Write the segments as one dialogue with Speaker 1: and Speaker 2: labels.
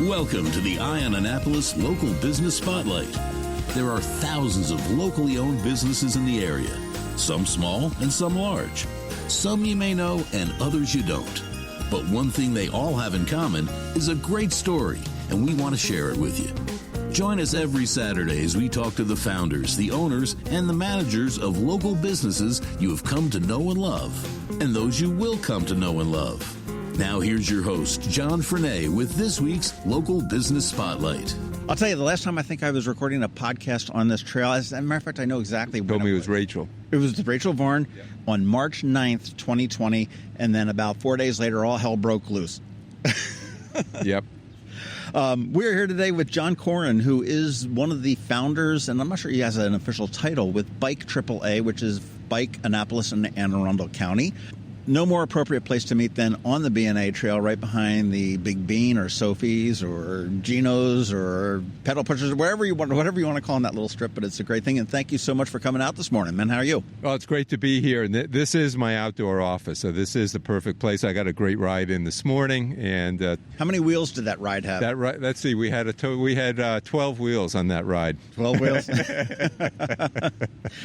Speaker 1: Welcome to the Eye on Annapolis Local Business Spotlight. There are thousands of locally owned businesses in the area, some small and some large. Some you may know and others you don't. But one thing they all have in common is a great story, and we want to share it with you. Join us every Saturday as we talk to the founders, the owners, and the managers of local businesses you have come to know and love, and those you will come to know and love. Now here's your host, Jon Korin, with this week's Local Business Spotlight.
Speaker 2: I'll tell you, the last time I think I was recording a podcast on this trail, as a matter of fact, I know exactly when
Speaker 3: told me it was Rachel.
Speaker 2: It was Rachel Vaughan on March 9th, 2020, and then about 4 days later, all hell broke loose.
Speaker 3: Yep.
Speaker 2: We're here today with Jon Korin, who is one of the founders, and I'm not sure he has an official title, with Bike AAA, which is Bike Annapolis in Anne Arundel County. No more appropriate place to meet than on the B&A trail, right behind the Big Bean or Sophie's or Gino's or Pedal Pushers, whatever you want to call in that little strip. But it's a great thing. And thank you so much for coming out this morning, man. How are you?
Speaker 3: Well, it's great to be here. And this is my outdoor office, so this is the perfect place. I got a great ride in this morning. And
Speaker 2: how many wheels did that ride have?
Speaker 3: Let's see. We had 12 wheels on that ride.
Speaker 2: 12 wheels.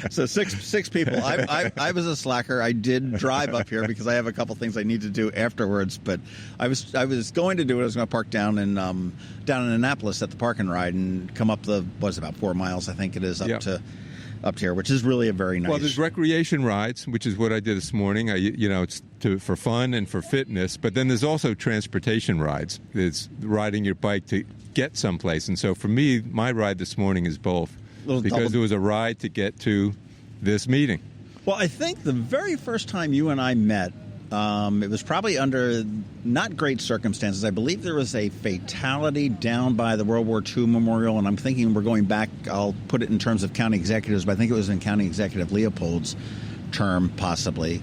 Speaker 2: So six people. I was a slacker. I did drive up here because I have a couple things I need to do afterwards. But I was going to do it. I was going to park down in Annapolis at the park and ride and come up about 4 miles, I think it is, up to here, which is really a very nice.
Speaker 3: Well, there's recreation rides, which is what I did this morning. It's for fun and for fitness. But then there's also transportation rides. It's riding your bike to get someplace. And so for me, my ride this morning is both, because there was a ride to get to this meeting.
Speaker 2: Well, I think the very first time you and I met, it was probably under not great circumstances. I believe there was a fatality down by the World War II Memorial, and I'm thinking we're going back, I'll put it in terms of county executives, but I think it was in County Executive Leopold's term, possibly.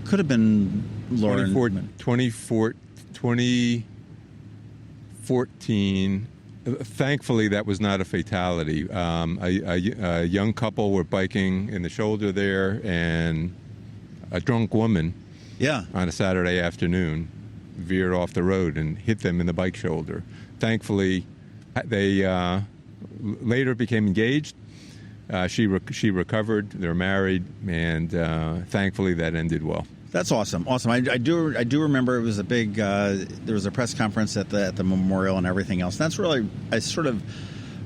Speaker 2: Could have been Lauren.
Speaker 3: 2014. Thankfully, that was not a fatality. A young couple were biking in the shoulder there, and a drunk woman on a Saturday afternoon veered off the road and hit them in the bike shoulder. Thankfully, they later became engaged. She recovered. They're married, and thankfully that ended well.
Speaker 2: That's awesome. I do remember it was a big. There was a press conference at the memorial and everything else. And that's really, I sort of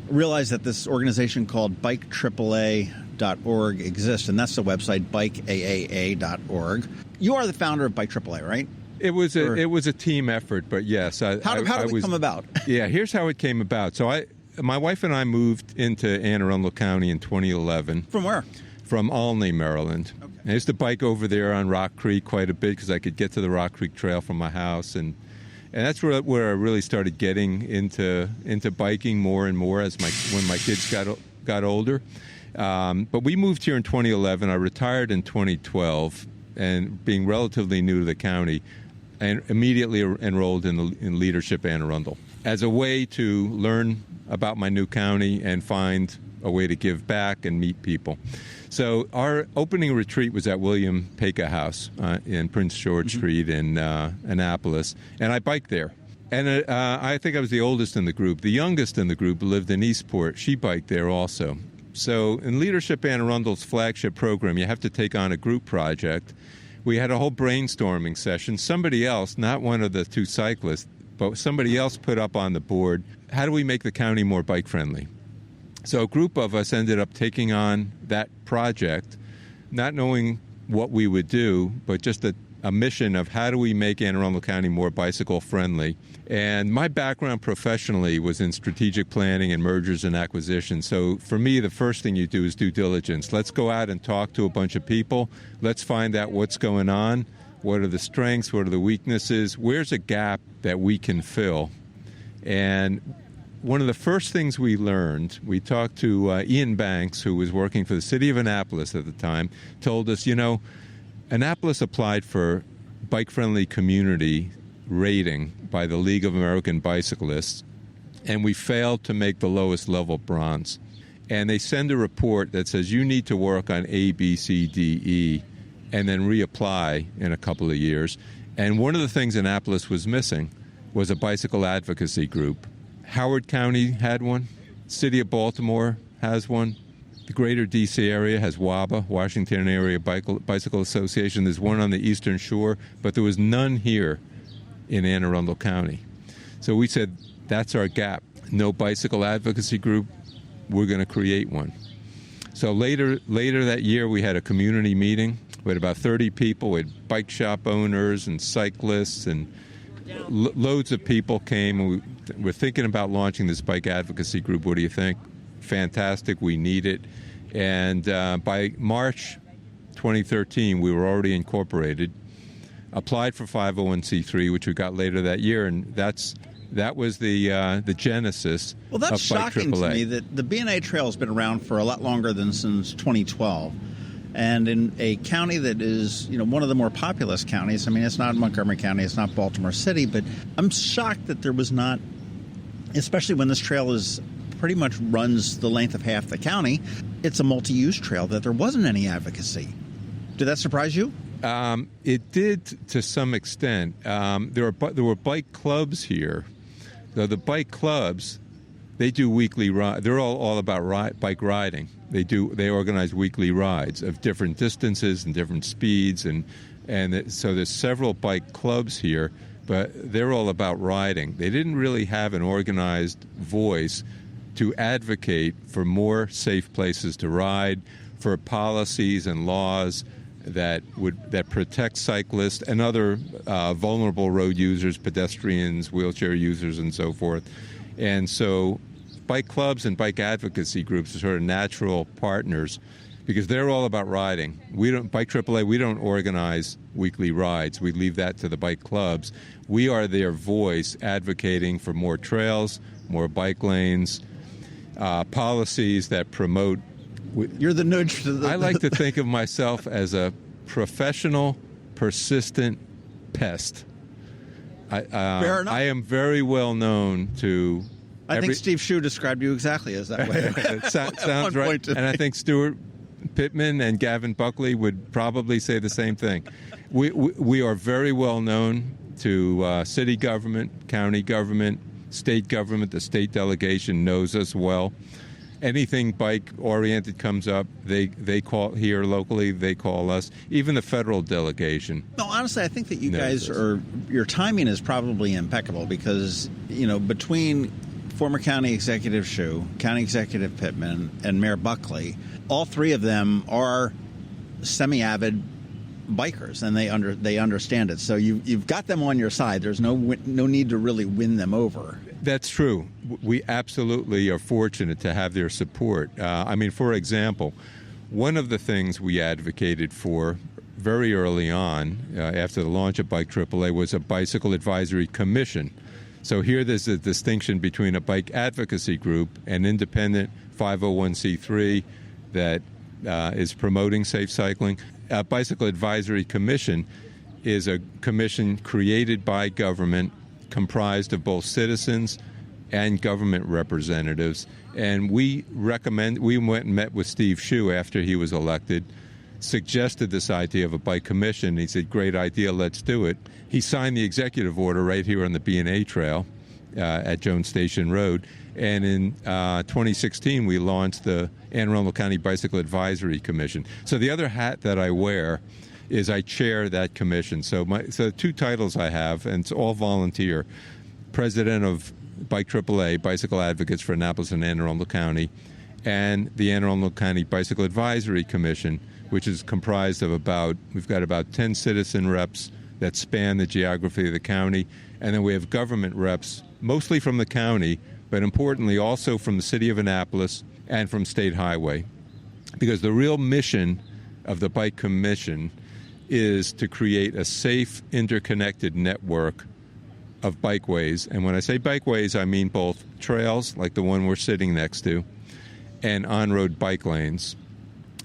Speaker 2: realized that this organization called Bike AAA.org exists, and that's the website bikeaaa.org. You are the founder of Bike AAA, right?
Speaker 3: It was a team effort, but yes.
Speaker 2: How did it come about?
Speaker 3: Yeah, here's how it came about. So my wife and I moved into Anne Arundel County in 2011.
Speaker 2: From where?
Speaker 3: From Olney, Maryland. Okay. I used to bike over there on Rock Creek quite a bit because I could get to the Rock Creek Trail from my house, and that's where I really started getting into biking more and more when my kids got older. But we moved here in 2011. I retired in 2012, and being relatively new to the county, and immediately enrolled in Leadership Anne Arundel as a way to learn about my new county and find a way to give back and meet people. So our opening retreat was at William Peka House in Prince George Street in Annapolis, and I biked there. And I think I was the oldest in the group. The youngest in the group lived in Eastport. She biked there also. So in Leadership Anne Arundel's flagship program, you have to take on a group project. We had a whole brainstorming session. Somebody else, not one of the two cyclists, but somebody else put up on the board, how do we make the county more bike-friendly? So a group of us ended up taking on that project, not knowing what we would do, but just a mission of how do we make Anne Arundel County more bicycle-friendly. And my background professionally was in strategic planning and mergers and acquisitions. So for me, the first thing you do is due diligence. Let's go out and talk to a bunch of people. Let's find out what's going on. What are the strengths? What are the weaknesses? Where's a gap that we can fill? And one of the first things we learned, we talked to Ian Banks, who was working for the city of Annapolis at the time, told us, Annapolis applied for bike-friendly community rating by the League of American Bicyclists, and we failed to make the lowest level bronze. And they send a report that says you need to work on A, B, C, D, E, and then reapply in a couple of years. And one of the things Annapolis was missing was a bicycle advocacy group. Howard County had one. City of Baltimore has one. The greater D.C. area has WABA, Washington Area Bicycle Association. There's one on the Eastern Shore, but there was none here in Anne Arundel County. So we said, that's our gap. No bicycle advocacy group, we're going to create one. So later that year, we had a community meeting. We had about 30 people. We had bike shop owners and cyclists, and loads of people came. And we're thinking about launching this bike advocacy group. What do you think? Fantastic. We need it. And by March 2013, we were already incorporated, applied for 501c3, which we got later that year, and that was the genesis.
Speaker 2: Well, that's
Speaker 3: of Bike
Speaker 2: shocking
Speaker 3: AAA.
Speaker 2: to me that the B&A Trail has been around for a lot longer than since 2012. And in a county that is, one of the more populous counties, I mean, it's not Montgomery County, it's not Baltimore City, but I'm shocked that there was not, especially when this trail is pretty much runs the length of half the county, it's a multi-use trail, that there wasn't any advocacy. Did that surprise you?
Speaker 3: It did to some extent. There were bike clubs here. So the bike clubs, they do weekly rides. They're all about bike riding. They organize weekly rides of different distances and different speeds, and so there's several bike clubs here, but they're all about riding. They didn't really have an organized voice to advocate for more safe places to ride, for policies and laws that protect cyclists and other vulnerable road users, pedestrians, wheelchair users, and so forth. And so bike clubs and bike advocacy groups are sort of natural partners because they're all about riding. Bike AAA, we don't organize weekly rides. We leave that to the bike clubs. We are their voice advocating for more trails, more bike lanes, policies that promote.
Speaker 2: You're the nudge to the...
Speaker 3: I like to think of myself as a professional, persistent pest.
Speaker 2: Fair enough.
Speaker 3: I am very well known to...
Speaker 2: I think Steve Shue described you exactly as that way.
Speaker 3: It sounds right. And I think Stuart Pittman and Gavin Buckley would probably say the same thing. We are very well known to city government, county government, state government. The state delegation knows us well. Anything bike-oriented comes up, they call here locally, they call us. Even the federal delegation.
Speaker 2: No, honestly, I think that you guys your timing is probably impeccable because, between former County Executive Shue, County Executive Pittman, and Mayor Buckley, all three of them are semi-avid bikers, and they understand it. So you've got them on your side. There's no need to really win them over.
Speaker 3: That's true. We absolutely are fortunate to have their support. For example, one of the things we advocated for very early on, after the launch of Bike AAA, was a Bicycle Advisory Commission. So here there's a distinction between a bike advocacy group, an independent 501c3 that is promoting safe cycling. A Bicycle Advisory Commission is a commission created by government, comprised of both citizens and government representatives. And we went and met with Steve Shue after he was elected, suggested this idea of a bike commission. He said, great idea, let's do it. He signed the executive order right here on the B&A Trail at Jones Station Road. And in 2016, we launched the Anne Arundel County Bicycle Advisory Commission. So the other hat that I wear is I chair that commission. So the two titles I have, and it's all volunteer, president of Bike AAA, Bicycle Advocates for Annapolis and Anne Arundel County, and the Anne Arundel County Bicycle Advisory Commission, which is comprised of we've got about 10 citizen reps that span the geography of the county, and then we have government reps, mostly from the county, but importantly also from the city of Annapolis and from State Highway. Because the real mission of the Bike Commission is to create a safe, interconnected network of bikeways. And when I say bikeways, I mean both trails, like the one we're sitting next to, and on-road bike lanes,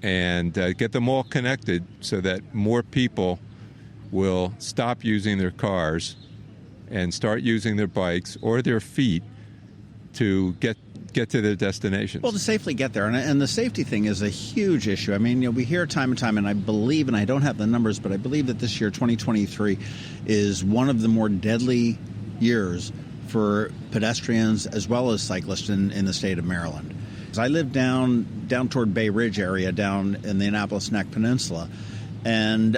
Speaker 3: and get them all connected so that more people will stop using their cars and start using their bikes or their feet to get to their destinations.
Speaker 2: Well, to safely get there. And the safety thing is a huge issue. I mean, we hear time and time, and I believe, and I don't have the numbers, but I believe that this year, 2023, is one of the more deadly years for pedestrians as well as cyclists in the state of Maryland. I live down toward Bay Ridge area, down in the Annapolis Neck Peninsula, and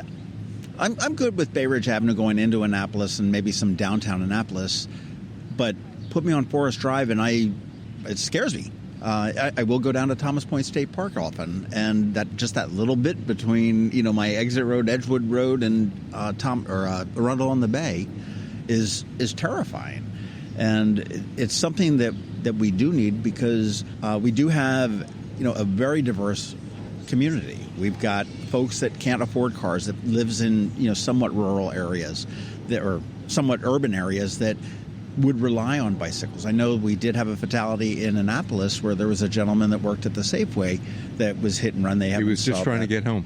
Speaker 2: I'm good with Bay Ridge Avenue going into Annapolis and maybe some downtown Annapolis, but put me on Forest Drive and it scares me. I will go down to Thomas Point State Park often, and that little bit between my exit road, Edgewood Road, and Arundel on the Bay is terrifying, and it's something that we do need because we do have a very diverse community. We've got folks that can't afford cars that lives in somewhat rural areas or somewhat urban areas that would rely on bicycles. I know we did have a fatality in Annapolis where there was a gentleman that worked at the Safeway that was hit and run. He
Speaker 3: was just trying to get home.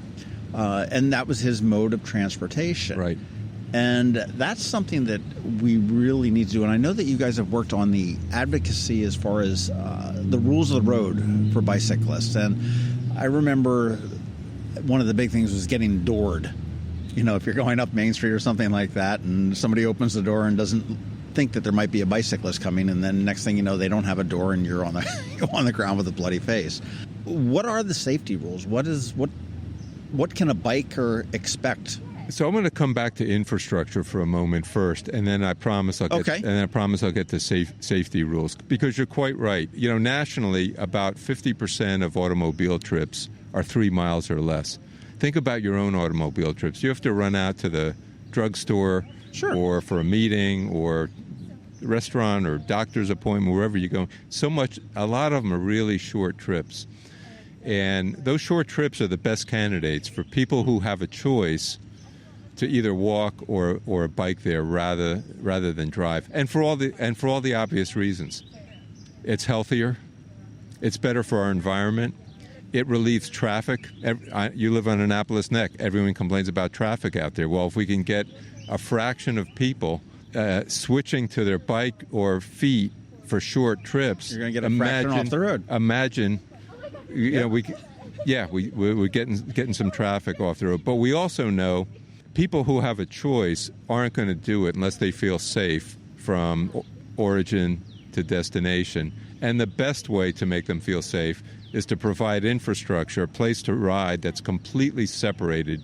Speaker 2: And that was his mode of transportation.
Speaker 3: Right.
Speaker 2: And that's something that we really need to do. And I know that you guys have worked on the advocacy as far as the rules of the road for bicyclists. And I remember one of the big things was getting doored. If you're going up Main Street or something like that and somebody opens the door and doesn't think that there might be a bicyclist coming, and then next thing you know, they don't have a door and you're on the ground with a bloody face. What are the safety rules? What can a biker expect?
Speaker 3: So I'm going to come back to infrastructure for a moment first, and then I promise I'll get to safety rules, because you're quite right. Nationally, about 50% of automobile trips are 3 miles or less. Think about your own automobile trips. You have to run out to the drugstore, sure, or for a meeting or restaurant or doctor's appointment, wherever you go. A lot of them are really short trips. And those short trips are the best candidates for people who have a choice to either walk or bike there rather than drive. And for all the obvious reasons. It's healthier, it's better for our environment, it relieves traffic. You live on Annapolis Neck, everyone complains about traffic out there. Well, if we can get a fraction of people switching to their bike or feet for short trips,
Speaker 2: you're going to get a fraction off the road.
Speaker 3: Imagine, we're getting some traffic off the road. But we also know people who have a choice aren't going to do it unless they feel safe from origin to destination. And the best way to make them feel safe is to provide infrastructure, a place to ride that's completely separated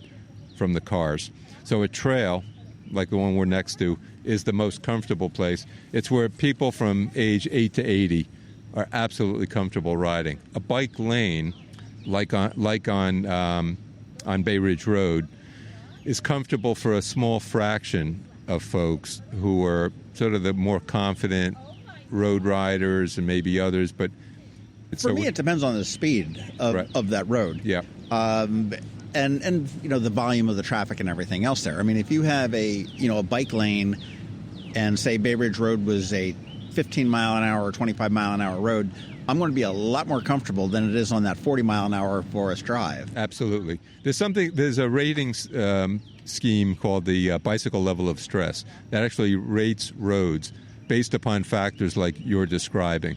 Speaker 3: from the cars. So a trail, like the one we're next to, is the most comfortable place. It's where people from age 8 to 80 are absolutely comfortable riding. A bike lane, like on Bay Ridge Road, is comfortable for a small fraction of folks who are sort of the more confident road riders and maybe others. But
Speaker 2: for me, it depends on the speed of that road.
Speaker 3: Yeah.
Speaker 2: And the volume of the traffic and everything else there. I mean, if you have a bike lane, and say Bay Ridge Road was a 15 mile an hour or 25 mile an hour road, I'm going to be a lot more comfortable than it is on that 40 mile an hour Forest Drive.
Speaker 3: Absolutely. There's a rating scheme called the bicycle level of stress that actually rates roads based upon factors like you're describing.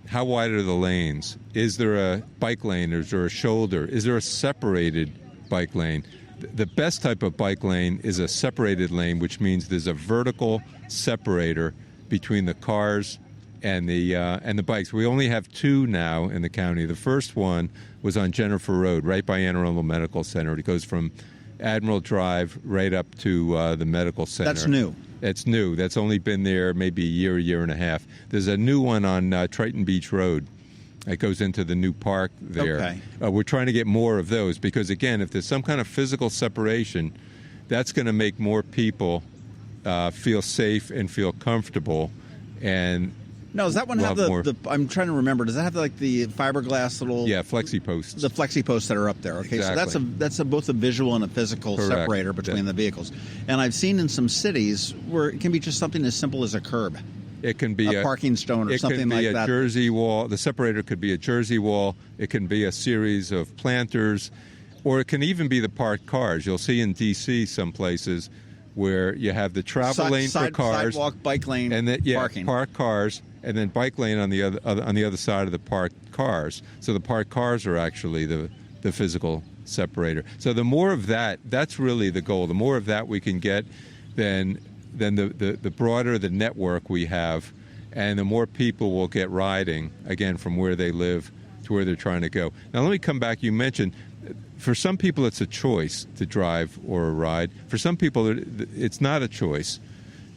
Speaker 3: How wide are the lanes? Is there a bike lane? Is there a shoulder? Is there a separated bike lane? The best type of bike lane is a separated lane, which means there's a vertical separator between the cars and the bikes. We only have 2 now in the county. The first one was on Jennifer Road, right by Anne Arundel Medical Center. It goes from Admiral Drive right up to the medical center.
Speaker 2: That's new.
Speaker 3: It's new. That's only been there maybe a year and a half. There's a new one on Triton Beach Road. It goes into the new park there.
Speaker 2: Okay.
Speaker 3: We're trying to get more of those because, again, if there's some kind of physical separation, that's going to make more people feel safe and feel comfortable. And
Speaker 2: now, does that one have the I'm trying to remember. Does that have like the fiberglass little?
Speaker 3: Yeah, flexi posts.
Speaker 2: The flexi posts that are up there. Okay,
Speaker 3: exactly.
Speaker 2: So that's both a visual and a physical
Speaker 3: Correct.
Speaker 2: separator between the vehicles. And I've seen in some cities where it can be just something as simple as a curb.
Speaker 3: It can be
Speaker 2: a parking stone or something like that.
Speaker 3: It can be a jersey wall. The separator could be a jersey wall. It can be a series of planters, or it can even be the parked cars. You'll see in D.C. some places where you have the travel lane for cars,
Speaker 2: sidewalk, bike lane,
Speaker 3: and then
Speaker 2: parking,
Speaker 3: parked cars, and then bike lane on the other side of the parked cars. So the parked cars are actually the physical separator. So the more of that, that's really the goal. The more of that we can get, then the broader the network we have and the more people will get riding, again, from where they live to where they're trying to go. Now, let me come back. You mentioned, for some people, it's a choice to drive or a ride. For some people, it's not a choice,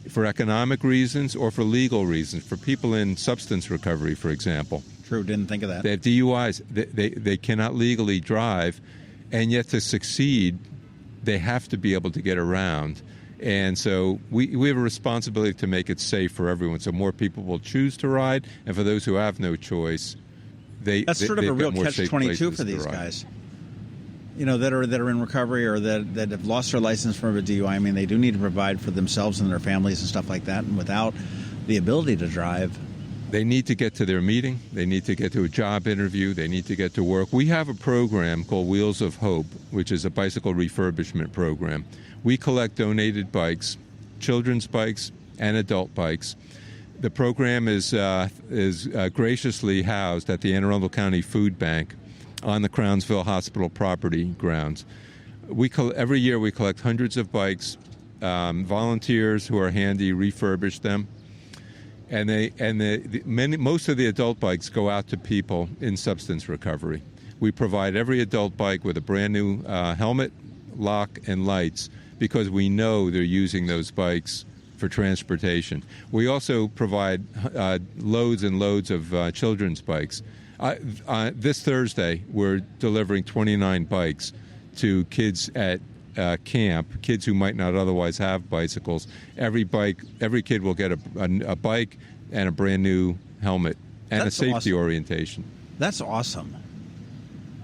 Speaker 3: for economic reasons or for legal reasons. For people in substance recovery, for example.
Speaker 2: True, didn't think of that.
Speaker 3: They have DUIs. They cannot legally drive, and yet to succeed, they have to be able to get around. And so we have a responsibility to make it safe for everyone, so more people will choose to ride, and for those who have no choice,
Speaker 2: that's sort of a real catch-22 for these guys. You know, that are in recovery or that have lost their license from a DUI. I mean, they do need to provide for themselves and their families and stuff like that, and without the ability to drive,
Speaker 3: they need to get to their meeting. They need to get to a job interview. They need to get to work. We have a program called Wheels of Hope, which is a bicycle refurbishment program. We collect donated bikes, children's bikes, and adult bikes. The program is graciously housed at the Anne Arundel County Food Bank on the Crownsville Hospital property grounds. Every year we collect hundreds of bikes. Volunteers who are handy refurbish them. And most of the adult bikes go out to people in substance recovery. We provide every adult bike with a brand new helmet, lock, and lights because we know they're using those bikes for transportation. We also provide loads and loads of children's bikes. This Thursday, we're delivering 29 bikes to kids at camp, kids who might not otherwise have bicycles. Every kid will get a bike and a brand new helmet and a safety orientation.
Speaker 2: That's awesome.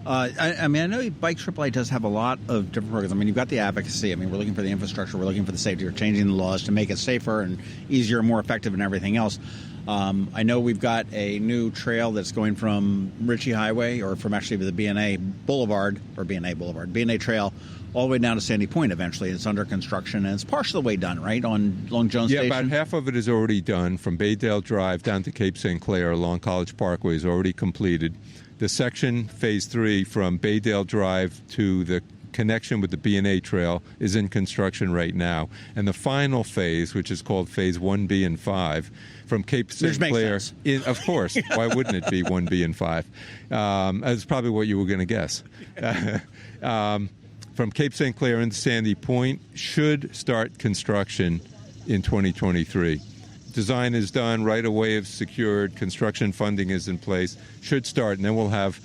Speaker 2: I mean, I know Bike AAA does have a lot of different programs. I mean, you've got the advocacy. I mean, we're looking for the infrastructure. We're looking for the safety. We're changing the laws to make it safer and easier and more effective and everything else. I know we've got a new trail that's going from Ritchie Highway, or from actually the B&A Boulevard, or B&A Trail, all the way down to Sandy Point eventually. It's under construction, and it's partially the way done, right, on Long Jones Station?
Speaker 3: Yeah, about half of it is already done. From Baydale Drive down to Cape St. Clair along College Parkway is already completed. The section, Phase 3, from Baydale Drive to the connection with the B&A Trail is in construction right now. And the final phase, which is called Phase 1B and 5, from Cape St. Clair, of course, why wouldn't it be 1B and 5? That's probably what you were going to guess. From Cape St. Clair into Sandy Point should start construction in 2023. Design is done, right-of-way is secured, construction funding is in place, should start, and then we'll have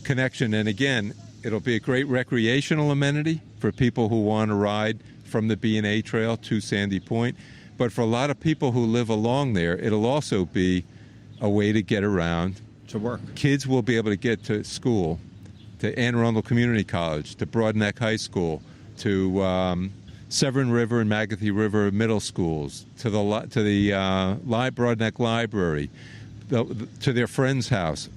Speaker 3: connection. And again, it'll be a great recreational amenity for people who want to ride from the B&A Trail to Sandy Point. But for a lot of people who live along there, it'll also be a way to get around.
Speaker 2: To work.
Speaker 3: Kids will be able to get to school, to Anne Arundel Community College, to Broadneck High School, to Severn River and Magathy River middle schools, to the Broadneck Library, to their friend's house.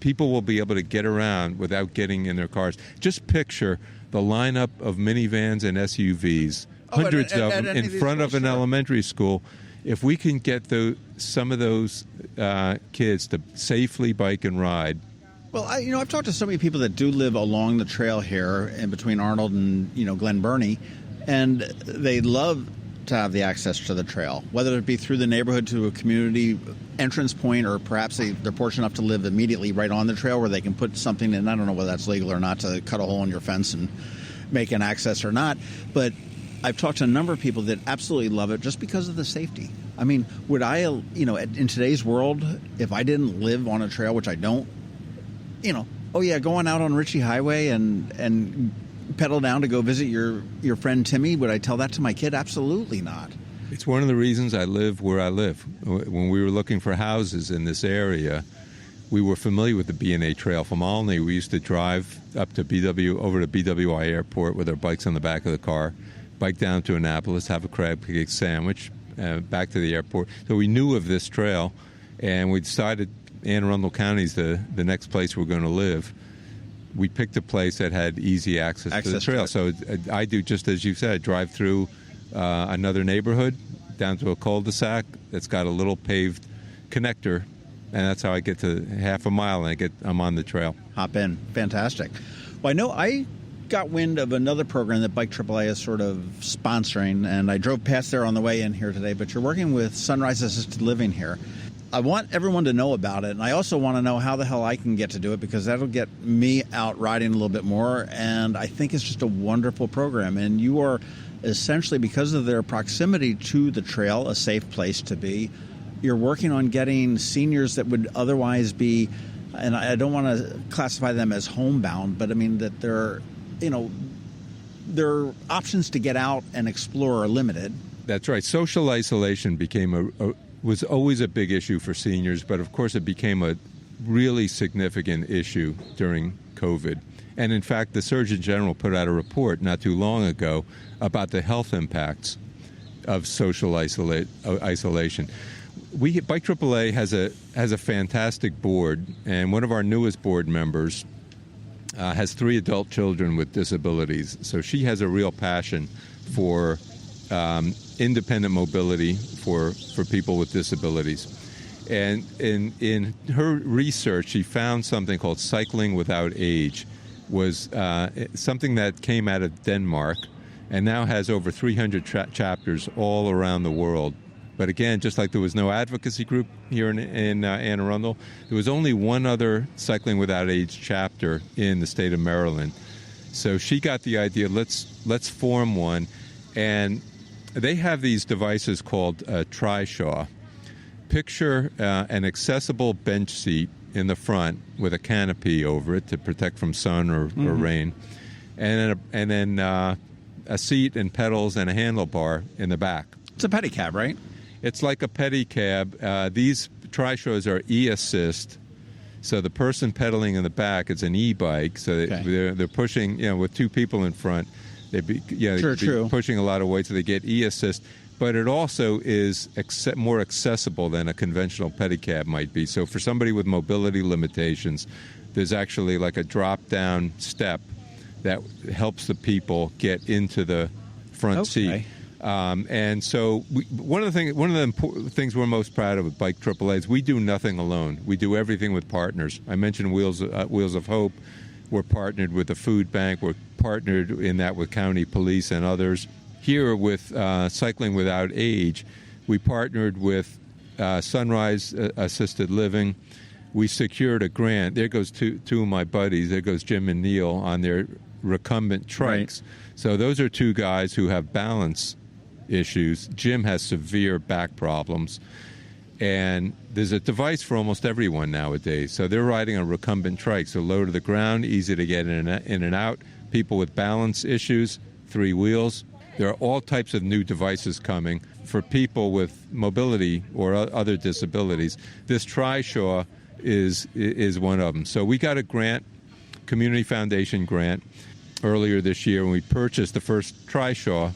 Speaker 3: People will be able to get around without getting in their cars. Just picture the lineup of minivans and SUVs, hundreds of them in front of an elementary school. If we can get some of those kids to safely bike and ride.
Speaker 2: Well, I've talked to so many people that do live along the trail here in between Arnold and, Glen Burnie, and they love to have the access to the trail, whether it be through the neighborhood to a community entrance point, or perhaps they're fortunate enough to live immediately right on the trail where they can put something in. I don't know whether that's legal or not, to cut a hole in your fence and make an access or not, but I've talked to a number of people that absolutely love it just because of the safety. I mean, would I, in today's world, if I didn't live on a trail, which I don't, going out on Ritchie Highway and pedal down to go visit your friend Timmy, would I tell that to my kid? Absolutely not.
Speaker 3: It's one of the reasons I live where I live. When we were looking for houses in this area, we were familiar with the B&A Trail from Olney. We used to drive up to over to BWI Airport with our bikes on the back of the car, bike down to Annapolis, have a crab cake sandwich, back to the airport. So we knew of this trail, and we decided Anne Arundel County is the next place we're going to live. We picked a place that had easy access to the trail. So I do just as you said, drive through another neighborhood down to a cul-de-sac that's got a little paved connector, and that's how I get to half a mile, and I'm on the trail.
Speaker 2: Hop in. Fantastic. Well, I know I got wind of another program that Bike AAA is sort of sponsoring, and I drove past there on the way in here today, but you're working with Sunrise Assisted Living here. I want everyone to know about it, and I also want to know how the hell I can get to do it, because that'll get me out riding a little bit more, and I think it's just a wonderful program. And you are essentially, because of their proximity to the trail, a safe place to be. You're working on getting seniors that would otherwise be, and I don't want to classify them as homebound, but I mean that their options to get out and explore are limited.
Speaker 3: That's right. Social isolation was always a big issue for seniors, but of course it became a really significant issue during COVID. And in fact, the Surgeon General put out a report not too long ago about the health impacts of social isolation. Bike AAA has a fantastic board, and one of our newest board members has 3 adult children with disabilities. So she has a real passion for independent mobility for people with disabilities. And in her research, she found something called cycling without age, was something that came out of Denmark and now has over 300 chapters all around the world. But again, just like there was no advocacy group here in Anne Arundel, there was only one other Cycling Without Age chapter in the state of Maryland. So she got the idea, let's form one. And they have these devices called Trishaw. Picture an accessible bench seat in the front with a canopy over it to protect from sun or rain, and then a seat and pedals and a handlebar in the back.
Speaker 2: It's a pedicab, right?
Speaker 3: It's like a pedicab. These Trishaws are e-assist, so the person pedaling in the back is an e-bike. So they're pushing, with 2 people in front. They'd be pushing a lot of weight, so they get e-assist. But it also is more accessible than a conventional pedicab might be. So for somebody with mobility limitations, there's actually like a drop-down step that helps the people get into the front seat. And so one of the things we're most proud of with Bike AAA is we do nothing alone. We do everything with partners. I mentioned Wheels of Hope. We're partnered with the food bank. We're partnered in that with county police and others. Here with Cycling Without Age, we partnered with Sunrise Assisted Living. We secured a grant. There goes two of my buddies. There goes Jim and Neil on their recumbent trikes. Right. So those are 2 guys who have balance issues. Jim has severe back problems. And there's a device for almost everyone nowadays. So they're riding a recumbent trike, so low to the ground, easy to get in and out. People with balance issues, 3 wheels. There are all types of new devices coming for people with mobility or other disabilities. This Trishaw is one of them. So we got a grant, Community Foundation grant, earlier this year when we purchased the first Trishaw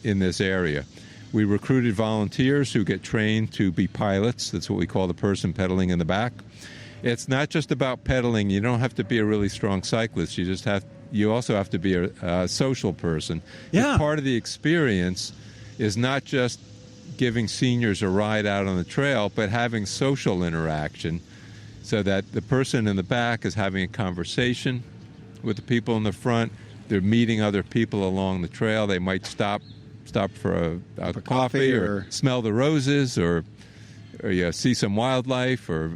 Speaker 3: in this area. We recruited volunteers who get trained to be pilots. That's what we call the person pedaling in the back. It's not just about pedaling. You don't have to be a really strong cyclist. You also have to be a social person.
Speaker 2: Yeah.
Speaker 3: Part of the experience is not just giving seniors a ride out on the trail, but having social interaction so that the person in the back is having a conversation with the people in the front. They're meeting other people along the trail. They might stop for a coffee or smell the roses or see some wildlife or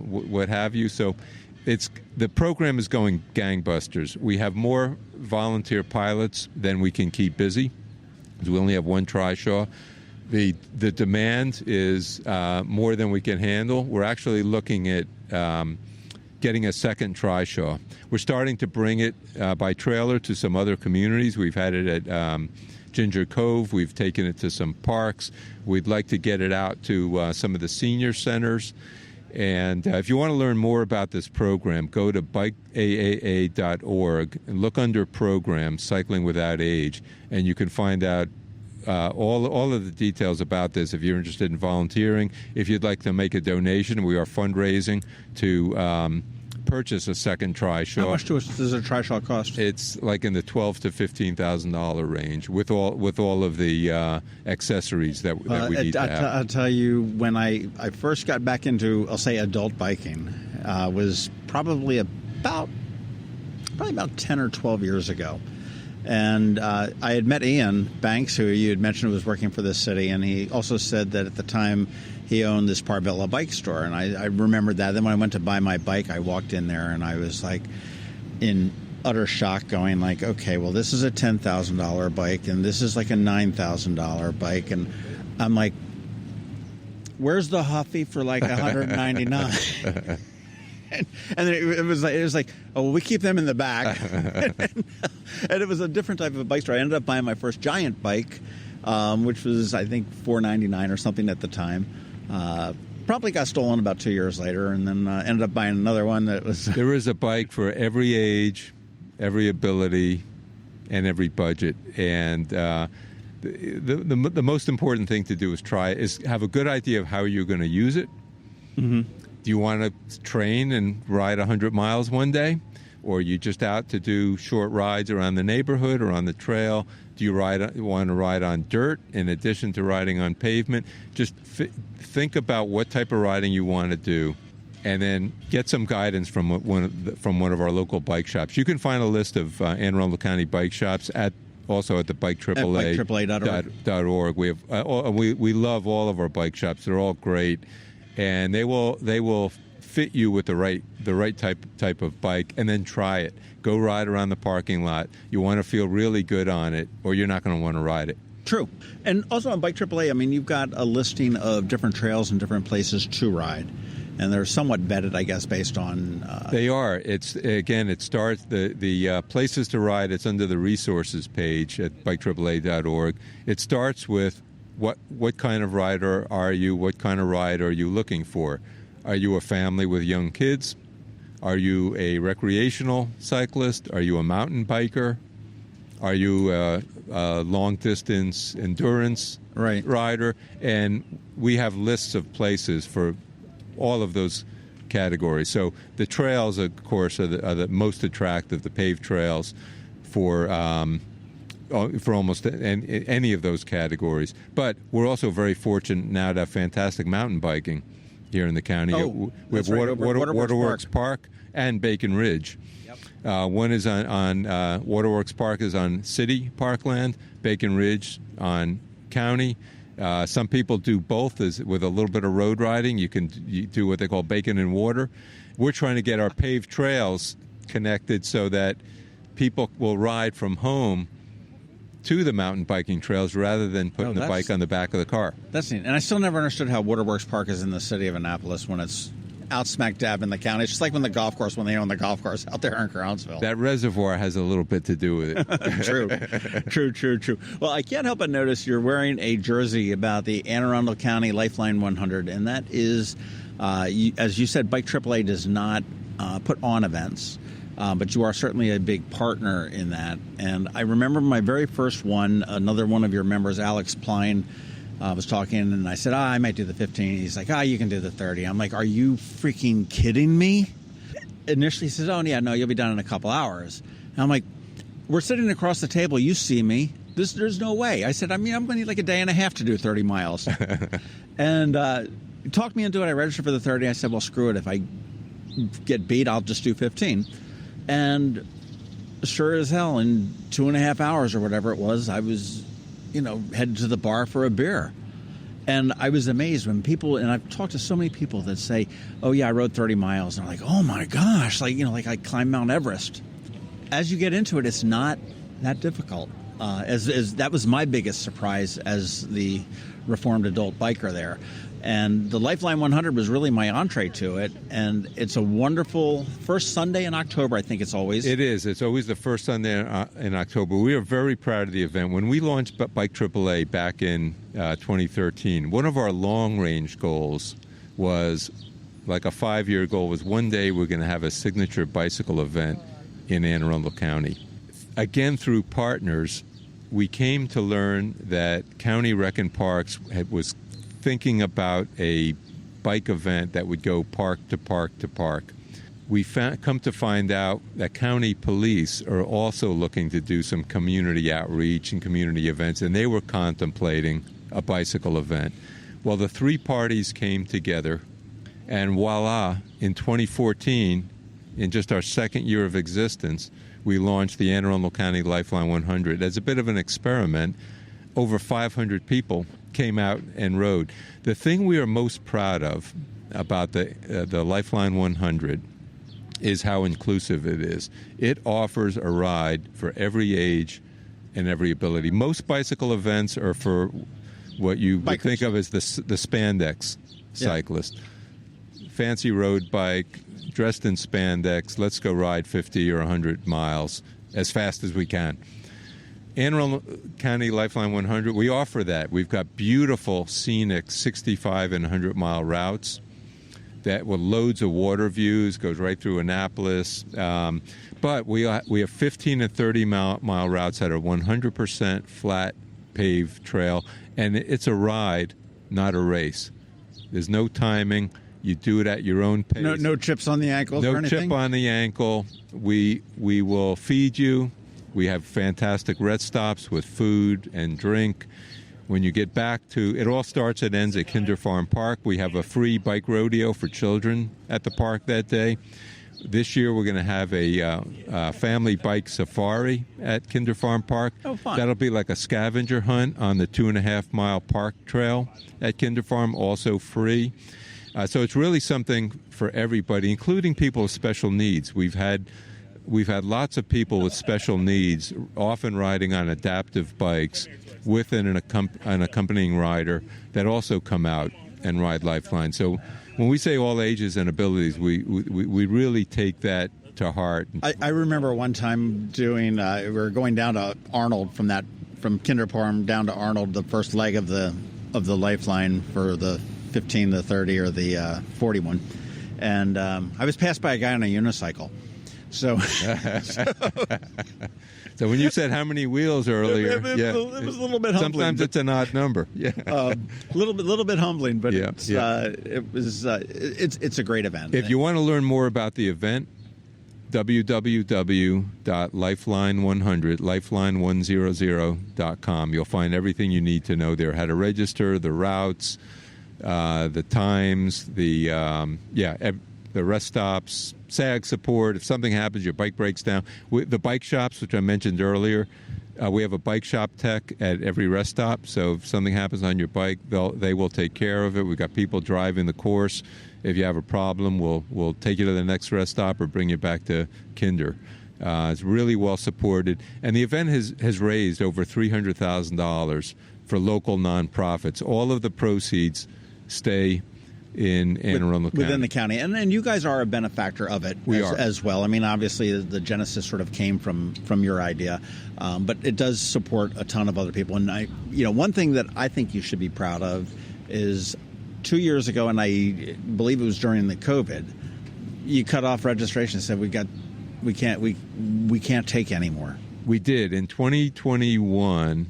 Speaker 3: what have you. So the program is going gangbusters. We have more volunteer pilots than we can keep busy. We only have 1 Trishaw. The demand is more than we can handle. We're actually looking at getting a second Trishaw. We're starting to bring it by trailer to some other communities. We've had it at Ginger Cove. We've taken it to some parks. We'd like to get it out to some of the senior centers. And if you want to learn more about this program, go to bikeaaa.org and look under programs, Cycling Without Age, and you can find out all of the details about this. If you're interested in volunteering, if you'd like to make a donation, we are fundraising to purchase a second Trishaw.
Speaker 2: How much does a Trishaw cost?
Speaker 3: It's like in the $12,000 to $15,000 range with all of the accessories that we need to have.
Speaker 2: I'll tell you, when I first got back into, I'll say, adult biking, was probably about probably about 10 or 12 years ago. And I had met Ian Banks, who you had mentioned was working for this city, and he also said that at the time he owned this Parvilla bike store. And I remembered that. Then when I went to buy my bike, I walked in there and I was like in utter shock, going like, okay, well, this is a $10,000 bike and this is like a $9,000 bike. And I'm like, where's the Huffy for like $199? And then it was like, oh, well, we keep them in the back. And it was a different type of bike store. I ended up buying my first giant bike, which was, I think, $499 or something at the time. Probably got stolen about 2 years later, and then ended up buying another one that was...
Speaker 3: There is a bike for every age, every ability, and every budget. And the most important thing to do is have a good idea of how you're going to use it. Mm-hmm. Do you want to train and ride 100 miles one day? Or are you just out to do short rides around the neighborhood or on the trail? Do you want to ride on dirt in addition to riding on pavement? Just think about what type of riding you want to do, and then get some guidance from one of our local bike shops. You can find a list of Anne Arundel County bike shops also at the Bike AAA. BikeAAA.org. We love all of our bike shops. They're all great. And they will fit you with the right type of bike, and then try it. Go ride around the parking lot. You want to feel really good on it, or you're not going to want to ride it.
Speaker 2: True. And also on Bike AAA, I mean, you've got a listing of different trails and different places to ride, and they're somewhat vetted, I guess, based on...
Speaker 3: They are. It starts, the places to ride, it's under the resources page at bikeAAA.org. It starts with what kind of rider are you? What kind of ride are you looking for? Are you a family with young kids? Are you a recreational cyclist? Are you a mountain biker? Are you a long-distance endurance rider? And we have lists of places for all of those categories. So the trails, of course, are the most attractive, the paved trails for almost any of those categories. But we're also very fortunate now to have fantastic mountain biking here in the county. We have Waterworks Park and Bacon Ridge. Yep. One is on Waterworks Park is on city parkland, Bacon Ridge on county. Some people do both with a little bit of road riding. You do what they call bacon and water. We're trying to get our paved trails connected so that people will ride from home to the mountain biking trails rather than putting the bike on the back of the car.
Speaker 2: That's neat. And I still never understood how Waterworks Park is in the city of Annapolis when it's out smack dab in the county. It's just like when they own the golf course out there in Crownsville.
Speaker 3: That reservoir has a little bit to do with
Speaker 2: it. True. Well, I can't help but notice you're wearing a jersey about the Anne Arundel County Lifeline 100, and that is, as you said, Bike AAA does not put on events. But you are certainly a big partner in that. And I remember my very first one, another one of your members, Alex Pline, was talking, and I said, I might do the 15. He's like, you can do the 30. I'm like, are you freaking kidding me? Initially, he says, yeah, no, you'll be done in a couple hours. And I'm like, we're sitting across the table. You see me. There's no way. I said, I'm going to need like a day and a half to do 30 miles. And he talked me into it. I registered for the 30. I said, well, screw it. If I get beat, I'll just do 15. And sure as hell, in 2.5 hours or whatever it was, I was, headed to the bar for a beer. And I was amazed when people, and I've talked to so many people that say, oh yeah, I rode 30 miles. And I'm like, oh my gosh, like I climbed Mount Everest. As you get into it, it's not that difficult. As that was my biggest surprise as the reformed adult biker there. And the Lifeline 100 was really my entree to it. And it's a wonderful first Sunday in October, I think it's always.
Speaker 3: It is. It's always the first Sunday in October. We are very proud of the event. When we launched Bike AAA back in 2013, one of our long-range goals was, like a 5-year goal, was one day we're going to have a signature bicycle event in Anne Arundel County. Again, through partners, we came to learn that County Rec and Parks was thinking about a bike event that would go park to park to park. We come to find out that county police are also looking to do some community outreach and community events, and they were contemplating a bicycle event. Well, the three parties came together, and voila, in 2014, in just our second year of existence, we launched the Anne Arundel County Lifeline 100 as a bit of an experiment. Over 500 people came out and rode. The thing we are most proud of about the Lifeline 100 is how inclusive it is. It offers a ride for every age and every ability. Most bicycle events are for what you would think of as the spandex cyclist. Yeah. Fancy road bike, dressed in spandex, let's go ride 50 or 100 miles as fast as we can. Anne Arundel County Lifeline 100, we offer that. We've got beautiful, scenic 65 and 100-mile routes that with loads of water views, goes right through Annapolis. But we have 15 and 30-mile routes that are 100% flat paved trail, and it's a ride, not a race. There's no timing. You do it at your own pace.
Speaker 2: No chips on the ankles or anything?
Speaker 3: No chip on the ankle. We will feed you. We have fantastic rest stops with food and drink. When you get back to, it all starts and ends at Kinder Farm Park. We have a free bike rodeo for children at the park that day. This year we're going to have a family bike safari at Kinder Farm Park.
Speaker 2: Oh, fun.
Speaker 3: That'll be like a scavenger hunt on the 2.5-mile park trail at Kinder Farm, also free. So it's really something for everybody, including people with special needs. We've had lots of people with special needs, often riding on adaptive bikes with an accompanying rider that also come out and ride Lifeline. So when we say all ages and abilities, we really take that to heart.
Speaker 2: I remember one time doing, we were going down to Arnold from Kinder Farm down to Arnold, the first leg of the Lifeline for the 15, the 30, or the 41. And I was passed by a guy on a unicycle. So
Speaker 3: when you said how many wheels earlier,
Speaker 2: it was a little bit humbling.
Speaker 3: Sometimes it's an odd number. Yeah,
Speaker 2: a little bit humbling, but it's a great event.
Speaker 3: If you want to learn more about the event, www.lifeline100 You'll find everything you need to know there: how to register, the routes, the times, the rest stops, SAG support. If something happens, your bike breaks down. The bike shops, which I mentioned earlier, we have a bike shop tech at every rest stop. So if something happens on your bike, they will take care of it. We've got people driving the course. If you have a problem, we'll take you to the next rest stop or bring you back to Kinder. It's really well supported. And the event has raised over $300,000 for local nonprofits. All of the proceeds stay in Anne Arundel County.
Speaker 2: Within the county. And you guys are a benefactor of it as well. I mean, obviously, the genesis sort of came from your idea, but it does support a ton of other people. And one thing that I think you should be proud of is 2 years ago, and I believe it was during the COVID, you cut off registration and said we can't take any more.
Speaker 3: We did. In 2021,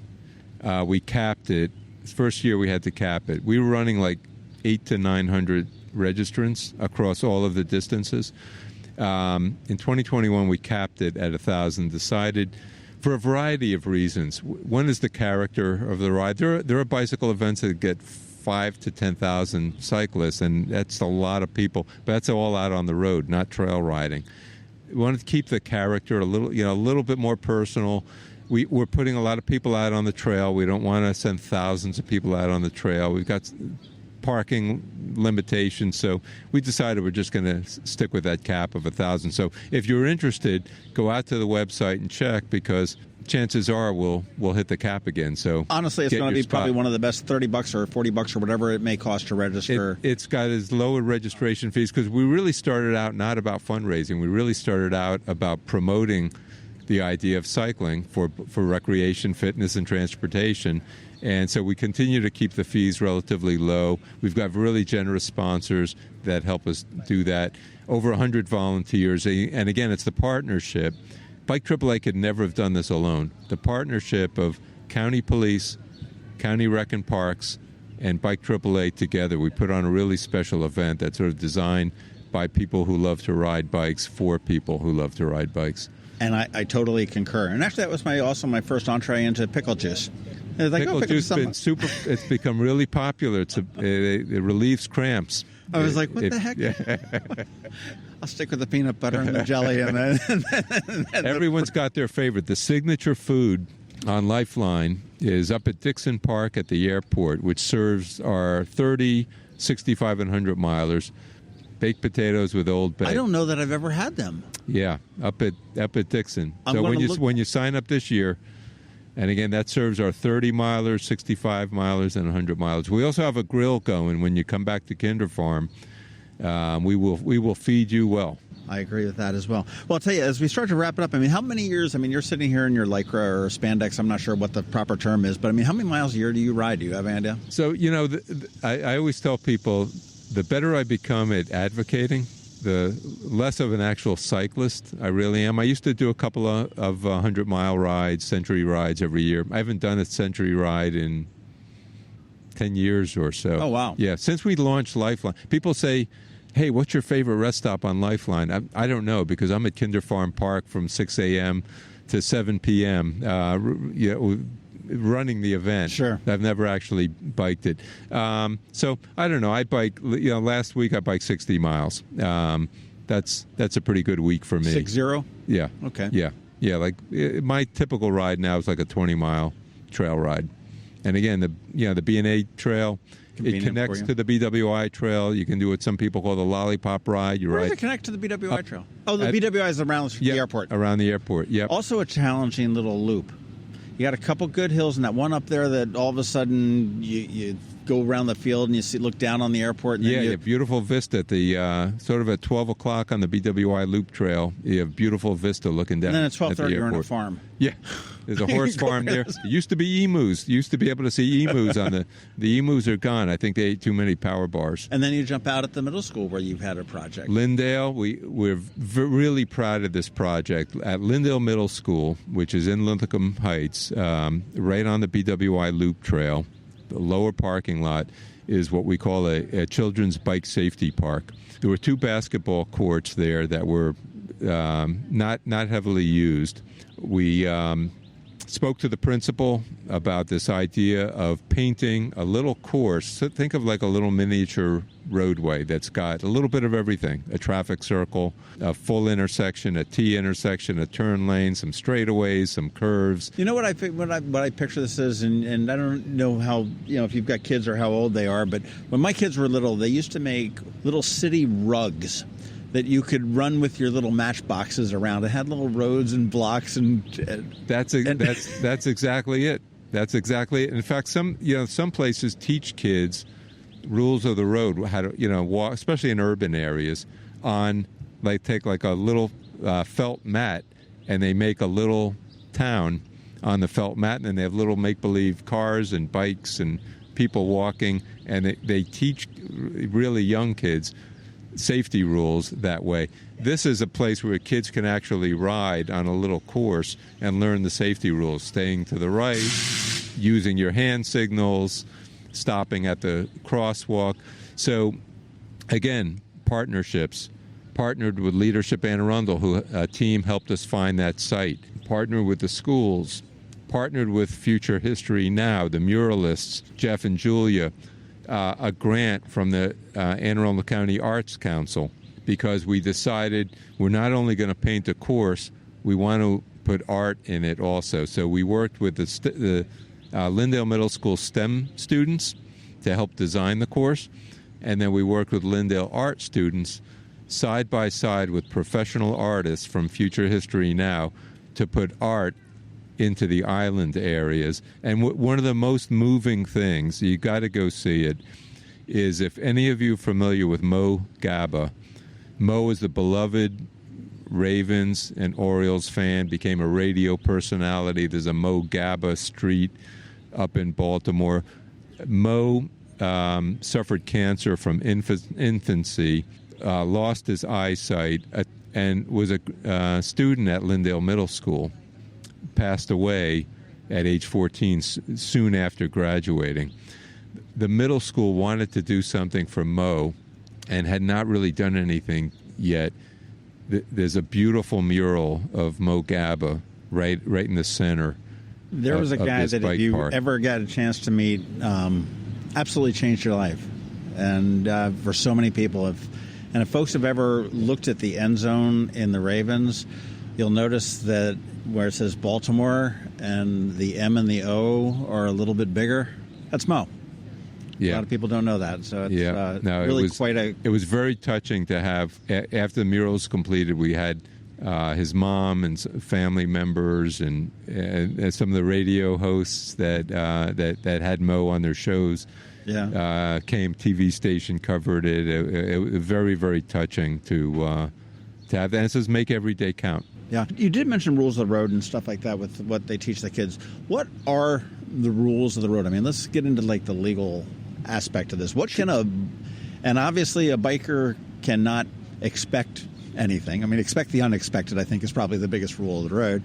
Speaker 3: we capped it. First year we had to cap it. We were running like 800 to 900 registrants across all of the distances. In 2021, we capped it at 1,000, decided for a variety of reasons. One is the character of the ride. There are bicycle events that get 5,000 to 10,000 cyclists, and that's a lot of people. But that's all out on the road, not trail riding. We wanted to keep the character a little bit more personal. We're putting a lot of people out on the trail. We don't want to send thousands of people out on the trail. We've got parking limitations, so we decided we're just going to stick with that cap of 1,000. So if you're interested, go out to the website and check, because chances are we'll hit the cap again. So
Speaker 2: honestly, it's going to be probably one of the best $30 or $40 or whatever it may cost to register.
Speaker 3: It's got as low registration fees, because we really started out not about fundraising. We really started out about promoting the idea of cycling for recreation, fitness, and transportation. And so we continue to keep the fees relatively low. We've got really generous sponsors that help us do that. Over 100 volunteers. And again, it's the partnership. Bike AAA could never have done this alone. The partnership of county police, county rec and parks, and Bike AAA together. We put on a really special event that's sort of designed by people who love to ride bikes for people who love to ride bikes.
Speaker 2: And I totally concur. And actually, that was also my first entree into pickle juice. It's like,
Speaker 3: Pickle juice has been it's become really popular. It relieves cramps.
Speaker 2: I was like, what the heck?
Speaker 3: Yeah.
Speaker 2: I'll stick with the peanut butter and the jelly. And then
Speaker 3: Everyone's got their favorite. The signature food on Lifeline is up at Dixon Park at the airport, which serves our 30, 65, and 100 milers. Baked potatoes with Old Bay.
Speaker 2: I don't know that I've ever had them.
Speaker 3: Yeah, up at Dixon.
Speaker 2: I'm
Speaker 3: So
Speaker 2: gonna
Speaker 3: when you sign up this year, and again, that serves our 30 milers, 65 milers, and 100 milers. We also have a grill going when you come back to Kinder Farm. We will feed you well.
Speaker 2: I agree with that as well. Well, I'll tell you, as we start to wrap it up, I mean, how many years, I mean, you're sitting here in your Lycra or spandex, I'm not sure what the proper term is, but I mean, how many miles a year do you ride? Do you have an idea?
Speaker 3: So, I always tell people, the better I become at advocating, the less of an actual cyclist I really am. I used to do a couple of 100-mile rides, century rides every year. I haven't done a century ride in 10 years or so.
Speaker 2: Oh, wow.
Speaker 3: Yeah, since we launched Lifeline. People say, hey, what's your favorite rest stop on Lifeline? I don't know, because I'm at Kinder Farm Park from 6 a.m. to 7 p.m. Running the event.
Speaker 2: Sure.
Speaker 3: I've never actually biked it. So I don't know. I bike. Last week I biked 60 miles. That's a pretty good week for me.
Speaker 2: 6-0?
Speaker 3: Yeah.
Speaker 2: Okay.
Speaker 3: Yeah. Like my typical ride now is like a 20-mile trail ride. And again, the B&A trail.
Speaker 2: Convenient
Speaker 3: it connects to the BWI trail. You can do what some people call the lollipop ride.
Speaker 2: Where does it connect to the BWI trail? Oh, the BWI is around the airport.
Speaker 3: Around the airport. Yep.
Speaker 2: Also a challenging little loop. You got a couple good hills, and that one up there that all of a sudden you go around the field and you look down on the airport. And
Speaker 3: you have beautiful vista at the sort of at 12 o'clock on the BWI Loop Trail. You have beautiful vista looking down.
Speaker 2: And then at 12:30 you're on a
Speaker 3: airport.
Speaker 2: farm.
Speaker 3: Yeah, there's a horse farm there. It used to be emus. You used to be able to see emus on the emus are gone. I think they ate too many power bars.
Speaker 2: And then you jump out at the middle school where you've had a project.
Speaker 3: Lindale, we're really proud of this project at Lindale Middle School, which is in Linthicum Heights, right on the BWI Loop Trail. The lower parking lot is what we call a children's bike safety park. There were 2 basketball courts there that were not heavily used. We spoke to the principal about this idea of painting a little course. So think of like a little miniature roadway that's got a little bit of everything: a traffic circle, a full intersection, a T intersection, a turn lane, some straightaways, some curves.
Speaker 2: You know what I picture this as, and I don't know how, if you've got kids or how old they are, but when my kids were little, they used to make little city rugs that you could run with your little matchboxes around. It had little roads and blocks, and
Speaker 3: that's exactly it. That's exactly it. In fact, some places teach kids rules of the road, how to walk, especially in urban areas. Take like a little felt mat, and they make a little town on the felt mat, and then they have little make-believe cars and bikes and people walking, and they teach really young kids safety rules that way. This is a place where kids can actually ride on a little course and learn the safety rules: staying to the right, using your hand signals, stopping at the crosswalk. So again, partnerships. Partnered with Leadership Anne Arundel, who a team helped us find that site. Partnered with the schools. Partnered with Future History Now, the muralists, Jeff and Julia. A grant from the Anne Arundel County Arts Council, because we decided we're not only going to paint a course, we want to put art in it also. So we worked with the Lindale Middle School STEM students to help design the course, and then we worked with Lindale art students side by side with professional artists from Future History Now to put art into the island areas. And one of the most moving things, you got to go see it, is if any of you are familiar with Mo Gaba. Mo is the beloved Ravens and Orioles fan, became a radio personality. There's a Mo Gaba street up in Baltimore. Mo suffered cancer from infancy, lost his eyesight, and was a student at Lindale Middle School. Passed away at age 14 soon after graduating. The middle school wanted to do something for Mo and had not really done anything yet. There's a beautiful mural of Mo Gaba right in the center
Speaker 2: There was a guy that if you ever got a chance to meet, absolutely changed your life. And for so many people, if folks have ever looked at the end zone in the Ravens, you'll notice that where it says Baltimore and the M and the O are a little bit bigger. That's Mo.
Speaker 3: Yeah.
Speaker 2: A lot of people don't know that. So it's
Speaker 3: It was very touching to have, after the mural was completed, we had his mom and family members and some of the radio hosts that had Mo on their shows.
Speaker 2: Yeah.
Speaker 3: Came, TV station covered it. It was very, very touching to have that. And it says make every day count.
Speaker 2: Yeah. You did mention rules of the road and stuff like that with what they teach the kids. What are the rules of the road? I mean, let's get into like the legal aspect of this. What can and obviously a biker cannot expect anything. I mean, expect the unexpected, I think, is probably the biggest rule of the road.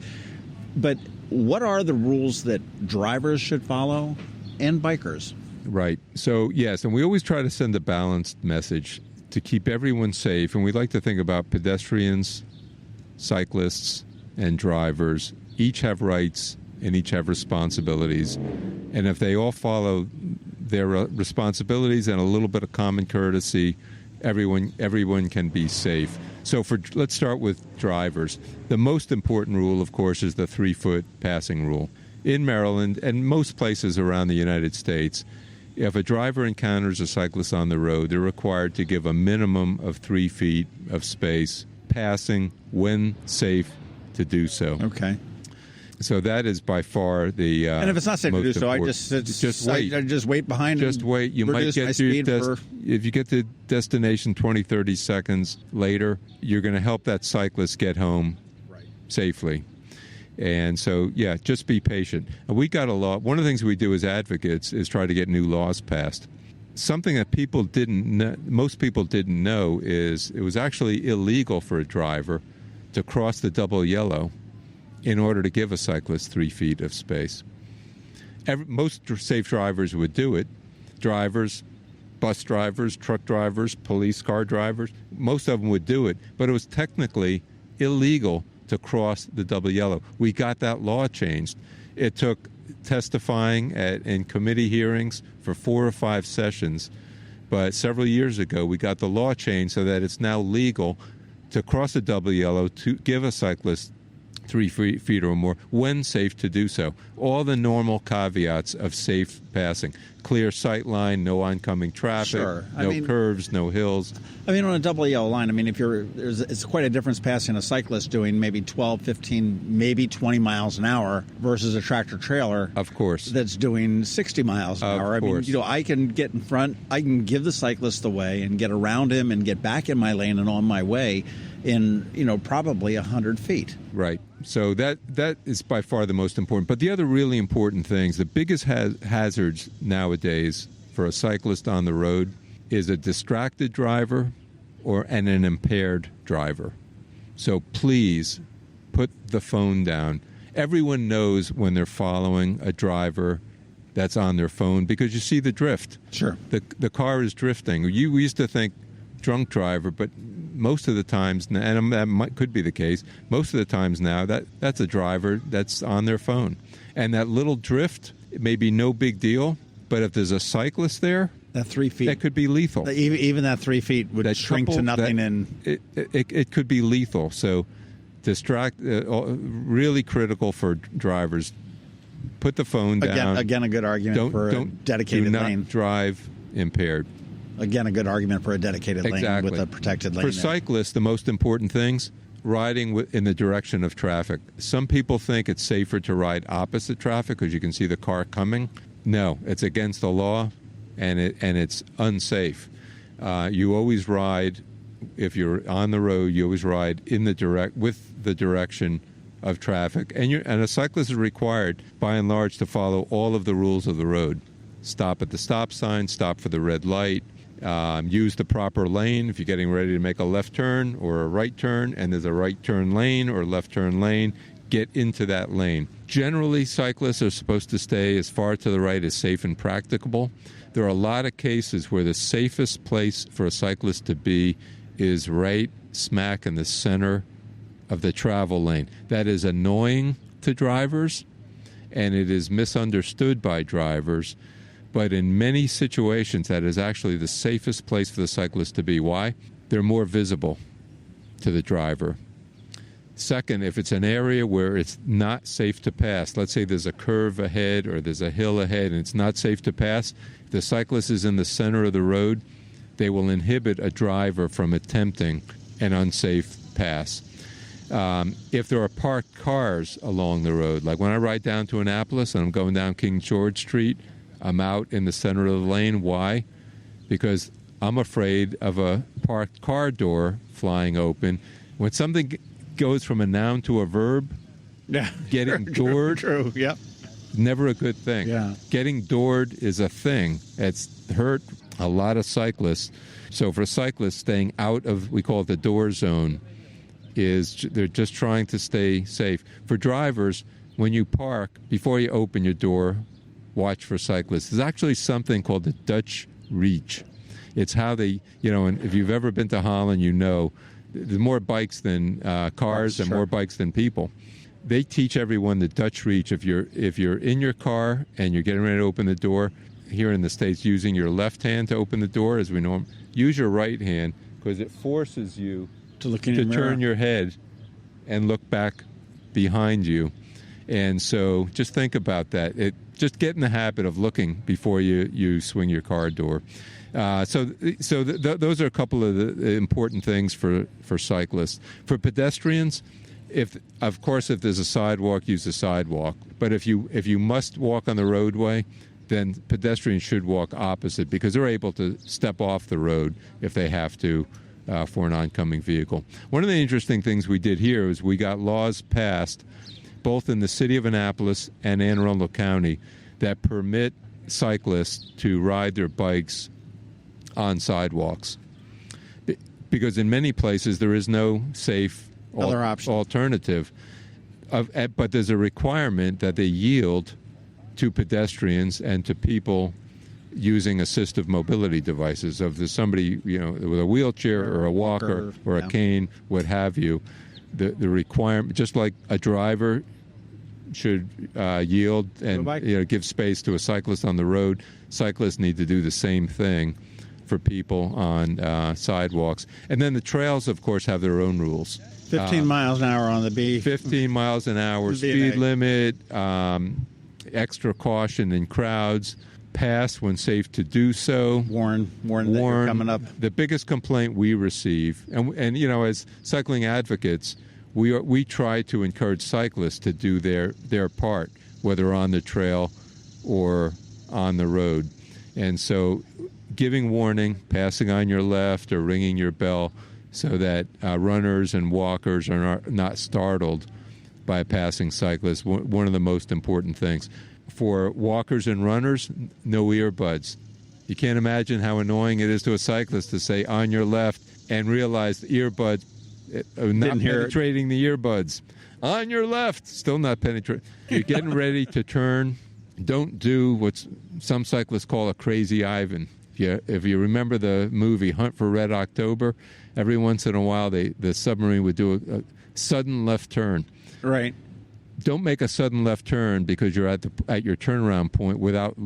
Speaker 2: But what are the rules that drivers should follow and bikers?
Speaker 3: Right. So, yes, and we always try to send a balanced message to keep everyone safe. And we like to think about pedestrians, cyclists, and drivers. Each have rights and each have responsibilities. And if they all follow their responsibilities and a little bit of common courtesy, everyone can be safe. So let's start with drivers. The most important rule, of course, is the 3-foot passing rule. In Maryland and most places around the United States, if a driver encounters a cyclist on the road, they're required to give a minimum of 3 feet of space passing when safe to do so.
Speaker 2: Okay.
Speaker 3: So that is by far the
Speaker 2: and if it's not safe to do so, I just wait. I just wait behind.
Speaker 3: Just wait. You might get to if you get to destination 20, 30 seconds later, you're going to help that cyclist get home safely. And so, yeah, just be patient. And we got a law. One of the things we do as advocates is try to get new laws passed. Something that most people didn't know is it was actually illegal for a driver to cross the double yellow in order to give a cyclist 3 feet of space. Most safe drivers would do it. Drivers, bus drivers, truck drivers, police car drivers, most of them would do it. But it was technically illegal to cross the double yellow. We got that law changed. It took testifying in committee hearings for 4 or 5 sessions. But several years ago, we got the law changed so that it's now legal to cross a double yellow to give a cyclist 3 feet or more when safe to do so. All the normal caveats of safe passing. Clear sight line, no oncoming traffic, curves, no hills. I mean, on a double yellow line, I mean, it's quite a difference passing a cyclist doing maybe 12, 15, maybe 20 miles an hour versus a tractor trailer. Of course. That's doing 60 miles an hour. I mean, I can get in front, I can give the cyclist the way and get around him and get back in my lane and on my way in, probably 100 feet. Right. So that is by far the most important. But the other really important things, the biggest hazards nowadays for a cyclist on the road is a distracted driver and an impaired driver. So please put the phone down. Everyone knows when they're following a driver that's on their phone because you see the drift. Sure. The car is drifting. We used to think drunk driver, but most of the times, and that could be the case, most of the times now that's a driver that's on their phone. And that little drift, it may be no big deal, but if there's a cyclist there, that 3 feet, that could be lethal. Even that 3 feet would shrink to nothing. It could be lethal. So really critical for drivers. Put the phone down. Again, a good argument for a dedicated lane. Do not drive impaired. Again, a good argument for a dedicated lane with a protected lane. For cyclists, the most important things, riding in the direction of traffic. Some people think it's safer to ride opposite traffic because you can see the car coming. No, it's against the law, and it's unsafe. You always ride, if you're on the road, you always ride with the direction of traffic. And a cyclist is required, by and large, to follow all of the rules of the road. Stop at the stop sign, stop for the red light. Use the proper lane if you're getting ready to make a left turn or a right turn, and there's a right turn lane or left turn lane. Get into that lane. Generally, cyclists are supposed to stay as far to the right as safe and practicable. There are a lot of cases where the safest place for a cyclist to be is right smack in the center of the travel lane. That is annoying to drivers, and it is misunderstood by drivers. But in many situations, that is actually the safest place for the cyclist to be. Why? They're more visible to the driver. Second, if it's an area where it's not safe to pass, let's say there's a curve ahead or there's a hill ahead and it's not safe to pass, if the cyclist is in the center of the road, they will inhibit a driver from attempting an unsafe pass. If there are parked cars along the road, like when I ride down to Annapolis and I'm going down King George Street, I'm out in the center of the lane. Why? Because I'm afraid of a parked car door flying open. When something goes from a noun to a verb, getting doored,
Speaker 2: true, yep.
Speaker 3: Never a good thing.
Speaker 2: Yeah.
Speaker 3: Getting doored is a thing. It's hurt a lot of cyclists. So for cyclists, staying out of, we call it the door zone, they're just trying to stay safe. For drivers, when you park, before you open your door, watch for cyclists. There's actually something called the Dutch reach. It's how they, and if you've ever been to Holland, there's more bikes than cars and more bikes than people. They teach everyone the Dutch reach. If you're in your car and you're getting ready to open the door, here in the States, using your left hand to open the door, as we know, use your right hand because it forces you to turn your head and look back behind you. And so just think about that. Just get in the habit of looking before you swing your car door. So those are a couple of the important things for cyclists. For pedestrians, if there's a sidewalk, use the sidewalk. But if you must walk on the roadway, then pedestrians should walk opposite because they're able to step off the road if they have to for an oncoming vehicle. One of the interesting things we did here is we got laws passed both in the city of Annapolis and Anne Arundel County that permit cyclists to ride their bikes on sidewalks. Because in many places there is no safe alternative. But there's a requirement that they yield to pedestrians and to people using assistive mobility devices. If there's somebody with a wheelchair or a walker or a cane, what have you, the requirement, just like a driver should yield and give space to a cyclist on the road, cyclists need to do the same thing for people on sidewalks. And then the trails, of course, have their own rules.
Speaker 2: 15 miles an hour on the B.
Speaker 3: 15 miles an hour speed limit, extra caution in crowds, pass when safe to do so.
Speaker 2: Warn that you're coming up.
Speaker 3: The biggest complaint we receive, and as cycling advocates, we try to encourage cyclists to do their part, whether on the trail or on the road. And so giving warning, passing on your left or ringing your bell so that runners and walkers are not startled by a passing cyclist, one of the most important things. For walkers and runners, no earbuds. You can't imagine how annoying it is to a cyclist to say on your left and realize the earbuds not penetrating the earbuds. On your left, still not penetrating. You're getting ready to turn. Don't do what some cyclists call a crazy Ivan. If you remember the movie Hunt for Red October, every once in a while the submarine would do a sudden left turn.
Speaker 2: Right.
Speaker 3: Don't make a sudden left turn because you're at your turnaround point without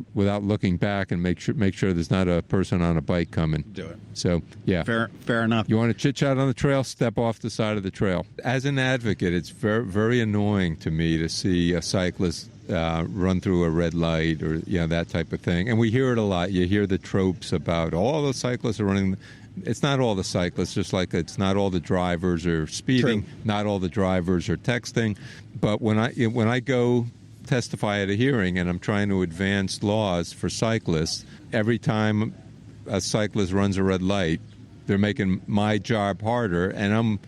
Speaker 3: looking back, and make sure there's not a person on a bike coming. Do it. So yeah,
Speaker 2: fair enough.
Speaker 3: You want to chit chat on the trail? Step off the side of the trail. As an advocate, it's very very annoying to me to see a cyclist run through a red light or that type of thing, and we hear it a lot. You hear the tropes about all the cyclists are running. It's not all the cyclists, just like it's not all the drivers are speeding, True. Not all the drivers are texting. But when I go testify at a hearing and I'm trying to advance laws for cyclists, every time a cyclist runs a red light, they're making my job harder, and I'm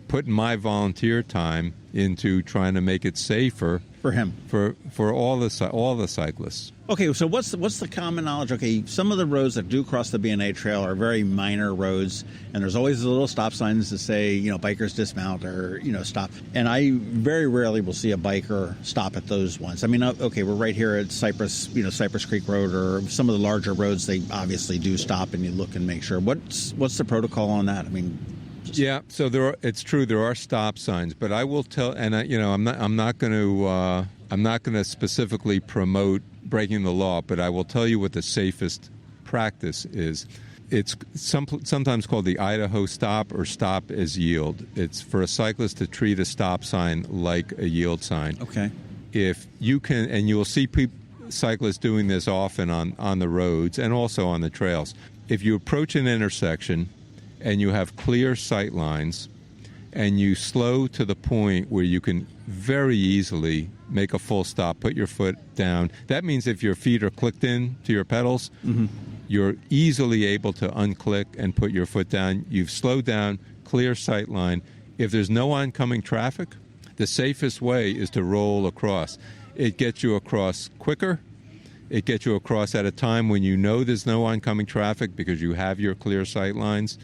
Speaker 3: putting my volunteer time into trying to make it safer
Speaker 2: for him,
Speaker 3: for all the cyclists.
Speaker 2: Okay, so what's the common knowledge? Okay, some of the roads that do cross the B&A trail are very minor roads, and there's always little stop signs to say, bikers dismount or, stop. And I very rarely will see a biker stop at those ones. I mean, okay, we're right here at Cypress Creek Road, or some of the larger roads, they obviously do stop and you look and make sure. What's the protocol on that? I mean,
Speaker 3: yeah, so it's true there are stop signs, but I will tell, and I'm not going to I'm not going to specifically promote breaking the law, but I will tell you what the safest practice is. It's sometimes called the Idaho stop or stop as yield. It's for a cyclist to treat a stop sign like a yield sign.
Speaker 2: Okay.
Speaker 3: If you can, and you will see cyclists doing this often on the roads and also on the trails. If you approach an intersection and you have clear sight lines and you slow to the point where you can very easily make a full stop, put your foot down, that means if your feet are clicked in to your pedals, you're easily able to unclick and put your foot down. You've slowed down, clear sight line. If there's no oncoming traffic, the safest way is to roll across. It gets you across quicker. It gets you across at a time when you know there's no oncoming traffic because you have your clear sight lines.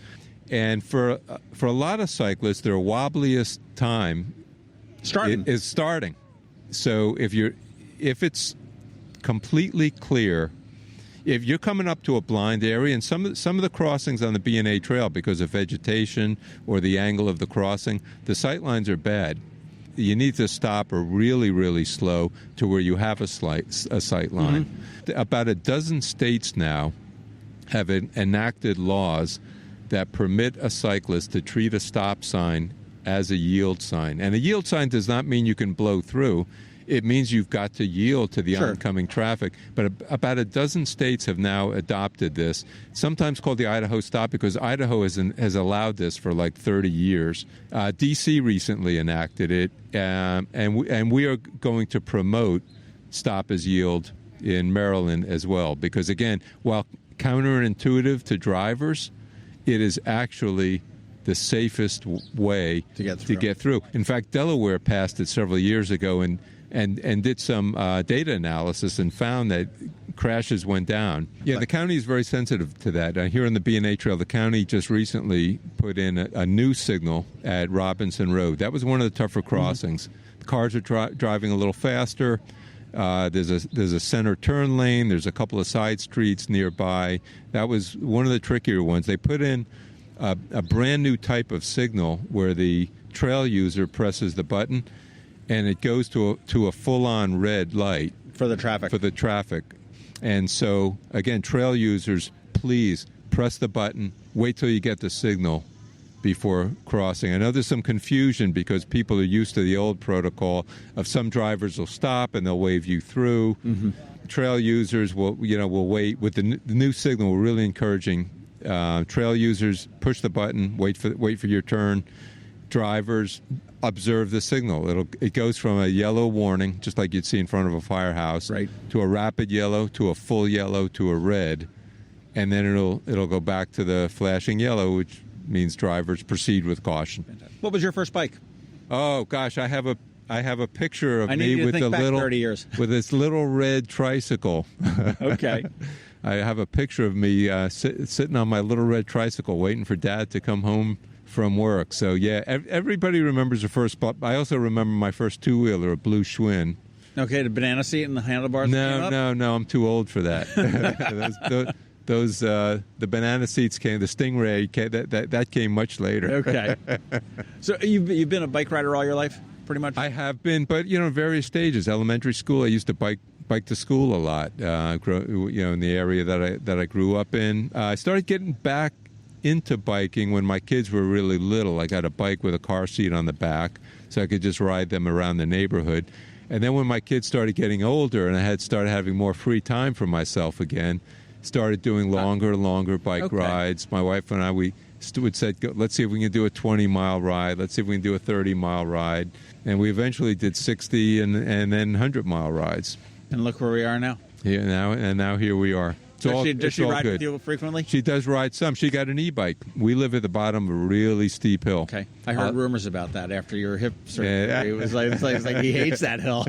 Speaker 3: And for a lot of cyclists, their wobbliest time is starting. So if it's completely clear, if you're coming up to a blind area, and some of the crossings on the B&A trail, because of vegetation or the angle of the crossing, the sight lines are bad. You need to stop or really, really slow to where you have a sight line. About a dozen states now have enacted laws that permit a cyclist to treat a stop sign as a yield sign. And a yield sign does not mean you can blow through. It means you've got to yield to the oncoming traffic. But about a dozen states have now adopted this, sometimes called the Idaho stop, because Idaho has allowed this for like 30 years. D.C. recently enacted it, and we are going to promote stop as yield in Maryland as well. Because, again, while counterintuitive to drivers, it is actually the safest way to get through. In fact, Delaware passed it several years ago and did some data analysis and found that crashes went down. Yeah, the county is very sensitive to that. Here on the B&A Trail, the county just recently put in a new signal at Robinson Road. That was one of the tougher crossings. The cars are driving a little faster. There's a center turn lane. There's a couple of side streets nearby. That was one of the trickier ones. They put in a brand new type of signal where the trail user presses the button and it goes to a full-on red light
Speaker 2: for the traffic.
Speaker 3: And so, again, trail users, please press the button, wait till you get the signal before crossing. I know there's some confusion because people are used to the old protocol of some drivers will stop and they'll wave you through. Trail users will wait. With the new signal, we're really encouraging trail users, push the button, wait for your turn. Drivers, observe the signal. It goes from a yellow warning, just like you'd see in front of a firehouse, to a rapid yellow, to a full yellow, to a red, and then it'll go back to the flashing yellow, which means drivers proceed with caution.
Speaker 2: What was your first bike?
Speaker 3: Oh gosh, I have a picture of
Speaker 2: me with
Speaker 3: the little
Speaker 2: 30 years.
Speaker 3: with this little red tricycle.
Speaker 2: Okay.
Speaker 3: I have a picture of me sitting on my little red tricycle, waiting for Dad to come home from work. So yeah, everybody remembers the first. I also remember my first two-wheeler, a blue Schwinn.
Speaker 2: Okay, the banana seat and the handlebars.
Speaker 3: No, I'm too old for that. The banana seats came. The Stingray that came much later.
Speaker 2: Okay. So you've been a bike rider all your life, pretty much.
Speaker 3: I have been, but various stages. Elementary school, I used to bike to school a lot. In the area that I grew up in. I started getting back into biking when my kids were really little. I got a bike with a car seat on the back, so I could just ride them around the neighborhood. And then when my kids started getting older and I had started having more free time for myself again, started doing longer bike rides. My wife and I, we would say, let's see if we can do a 20-mile ride. Let's see if we can do a 30-mile ride. And we eventually did 60 and then 100-mile rides.
Speaker 2: And look where we are now.
Speaker 3: Yeah, now here we are.
Speaker 2: Does she ride with you frequently?
Speaker 3: She does ride some. She got an e-bike. We live at the bottom of a really steep hill.
Speaker 2: Okay. I heard rumors about that after your hip surgery. Yeah. It was like he hates that hill.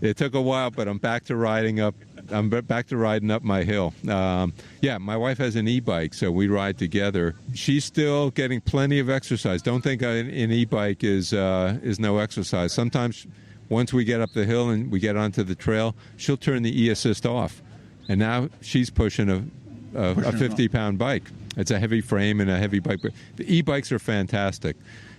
Speaker 3: It took a while, but I'm back to riding up. I'm back to riding up my hill. My wife has an e-bike, so we ride together. She's still getting plenty of exercise. Don't think an e-bike is no exercise. Sometimes once we get up the hill and we get onto the trail, she'll turn the e-assist off. And now she's pushing a 50-pound bike. It's a heavy frame and a heavy bike. The e-bikes are fantastic.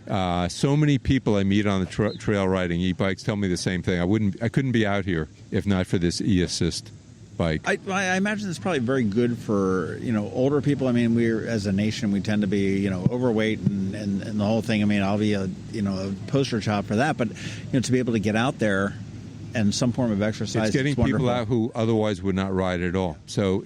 Speaker 3: So many people I meet on the trail riding e-bikes tell me the same thing. I couldn't be out here if not for this e-assist bike.
Speaker 2: I imagine it's probably very good for older people. I mean, we're as a nation we tend to be overweight and the whole thing. I mean, I'll be a poster child for that. But to be able to get out there and some form of exercise,
Speaker 3: it's getting people out who otherwise would not ride at all. So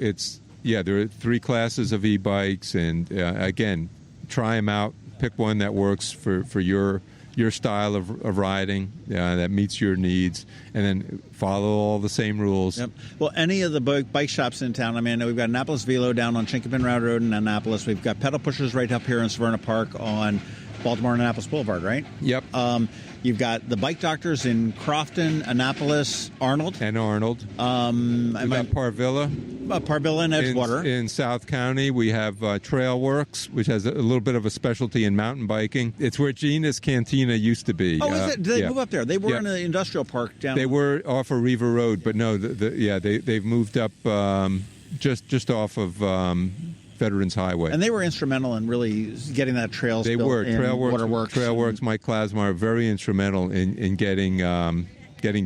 Speaker 3: there are 3 classes of e-bikes, and again, try them out. Pick one that works for your style of riding, that meets your needs, and then follow all the same rules.
Speaker 2: Yep. Well, any of the bike shops in town. I mean, I know we've got Annapolis Velo down on Chinkapin Road in Annapolis. We've got pedal pushers right up here in Severna Park on Baltimore and Annapolis Boulevard, right?
Speaker 3: Yep.
Speaker 2: You've got the bike doctors in Crofton, Annapolis, Arnold.
Speaker 3: And Arnold. We've got Parvilla.
Speaker 2: Parvilla and Edgewater.
Speaker 3: In South County, we have Trailworks, which has a little bit of a specialty in mountain biking. It's where Gina's Cantina used to be.
Speaker 2: Oh, is it? Did they move up there? They were in the industrial park down.
Speaker 3: They were off of Riva Road, but no, they've moved up just off of Veterans Highway.
Speaker 2: And they were instrumental in really getting that trails built. They were.
Speaker 3: Trailworks, Mike Klasmar, very instrumental in getting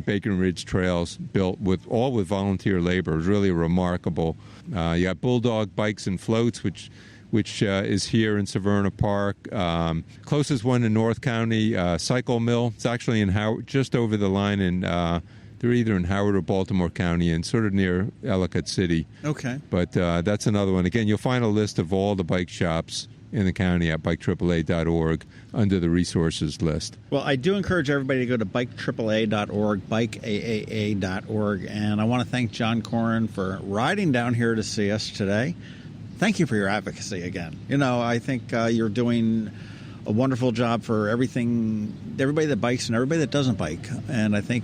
Speaker 3: Bacon Ridge trails built with volunteer labor. It was really remarkable. You got Bulldog Bikes and Floats, which is here in Severna Park. Closest one in North County, Cycle Mill. It's actually in Howard, just over the line in. They're either in Howard or Baltimore County and sort of near Ellicott City.
Speaker 2: Okay.
Speaker 3: But that's another one. Again, you'll find a list of all the bike shops in the county at bikeAAA.org under the resources list.
Speaker 2: Well, I do encourage everybody to go to bikeAAA.org, bikeAAA.org, and I want to thank Jon Korin for riding down here to see us today. Thank you for your advocacy again. I think you're doing a wonderful job for everybody that bikes and everybody that doesn't bike. And I think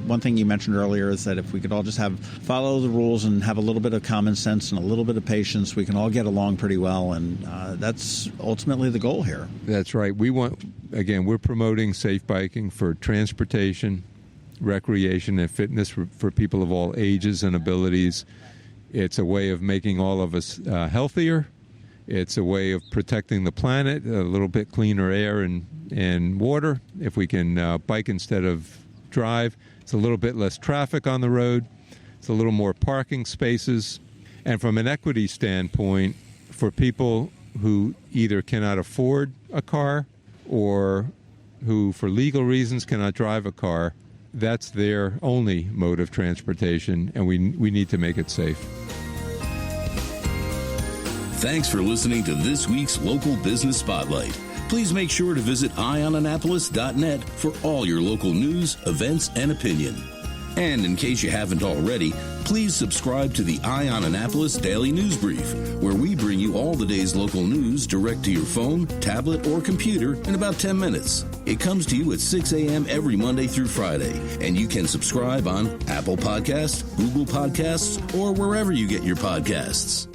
Speaker 2: one thing you mentioned earlier is that if we could all just follow the rules and have a little bit of common sense and a little bit of patience, we can all get along pretty well. And that's ultimately the goal here.
Speaker 3: That's right. We're promoting safe biking for transportation, recreation, and fitness for people of all ages and abilities. It's a way of making all of us healthier. It's a way of protecting the planet, a little bit cleaner air and water. If we can bike instead of drive, it's a little bit less traffic on the road. It's a little more parking spaces. And from an equity standpoint, for people who either cannot afford a car or who, for legal reasons, cannot drive a car, that's their only mode of transportation, and we need to make it safe.
Speaker 1: Thanks for listening to this week's Local Business Spotlight. Please make sure to visit eyeonannapolis.net for all your local news, events, and opinion. And in case you haven't already, please subscribe to the Eye on Annapolis Daily News Brief, where we bring you all the day's local news direct to your phone, tablet, or computer in about 10 minutes. It comes to you at 6 a.m. every Monday through Friday, and you can subscribe on Apple Podcasts, Google Podcasts, or wherever you get your podcasts.